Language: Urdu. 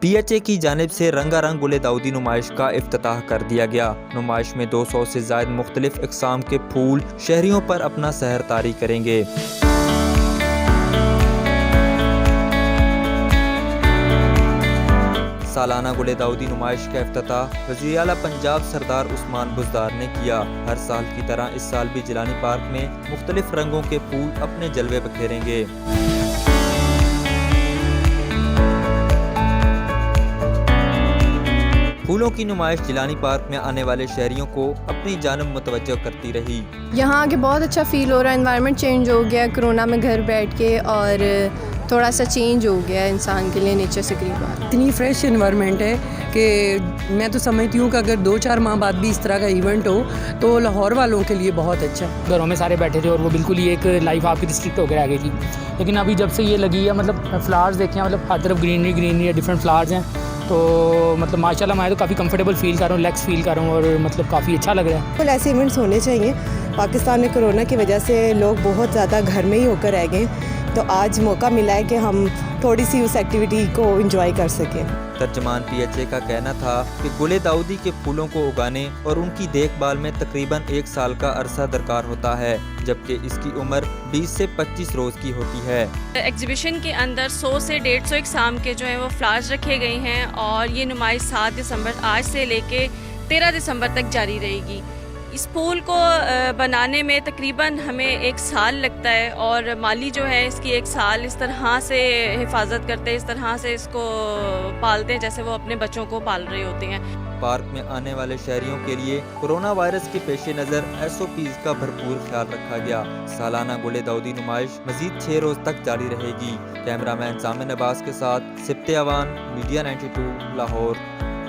PHA کی جانب سے رنگا رنگ گل داؤدی نمائش کا افتتاح کر دیا گیا۔ نمائش میں 200 سے زائد مختلف اقسام کے پھول شہریوں پر اپنا سحر طاری کریں گے۔ سالانہ گل داؤدی نمائش کا افتتاح وزیر اعلیٰ پنجاب سردار عثمان بزدار نے کیا۔ ہر سال کی طرح اس سال بھی جیلانی پارک میں مختلف رنگوں کے پھول اپنے جلوے بکھیریں گے۔ پھولوں کی نمائش جیلانی پارک میں آنے والے شہریوں کو اپنی جانب متوجہ کرتی رہی۔ یہاں آ کے بہت اچھا فیل ہو رہا ہے، انوائرمنٹ چینج ہو گیا کرونا میں گھر بیٹھ کے، اور تھوڑا سا چینج ہو گیا انسان کے لیے نیچر سے قریب آ۔ اتنی فریش انوائرمنٹ ہے کہ میں تو سمجھتی ہوں کہ اگر 2-4 ماہ بعد بھی اس طرح کا ایونٹ ہو تو لاہور والوں کے لیے بہت اچھا ہے۔ گھروں میں سارے بیٹھے تھے اور وہ بالکل ہی ایک لائف آپ کی ریسٹرکٹ ہو کے رہ گئی تھی، لیکن ابھی جب سے یہ لگی ہے مطلب فلاورز دیکھیں، مطلب ہر طرف گرینری ہے، ڈفرینٹ فلاورز ہیں، تو مطلب ماشاء اللہ میں تو کافی کمفرٹیبل فیل کر رہا ہوں، ریلیکس فیل کر رہا ہوں، اور مطلب کافی اچھا لگ رہا ہے۔ بالکل ایسے ایونٹس ہونے چاہیے۔ پاکستان میں کرونا کی وجہ سے لوگ بہت زیادہ گھر میں ہی ہو کر رہ گئے، تو آج موقع ملا ہے کہ ہم تھوڑی سی اس ایکٹیویٹی کو انجوائے کر سکیں۔ ترجمان PHA کا کہنا تھا کہ گل داؤدی کے پھولوں کو اگانے اور ان کی دیکھ بھال میں تقریباً 1 سال کا عرصہ درکار ہوتا ہے، جبکہ اس کی عمر 20 سے 25 روز کی ہوتی ہے۔ ایگزیبیشن کے اندر 100 سے 150 اقسام کے جو ہیں وہ فلاورز رکھے گئے ہیں، اور یہ نمائش 7 دسمبر آج سے لے کے 13 دسمبر تک جاری رہے گی۔ اس پھول کو بنانے میں تقریباً ہمیں 1 سال لگتا ہے، اور مالی جو ہے اس کی 1 سال اس طرح سے حفاظت کرتے ہیں، اس طرح سے اس کو پالتے ہیں جیسے وہ اپنے بچوں کو پال رہے ہوتے ہیں۔ پارک میں آنے والے شہریوں کے لیے کورونا وائرس کے پیش نظر SOPs کا بھرپور خیال رکھا گیا۔ سالانہ گل داؤدی نمائش مزید 6 روز تک جاری رہے گی۔ کیمرہ مین ضامن عباس کے ساتھ سبت اوان، میڈیا 92 لاہور۔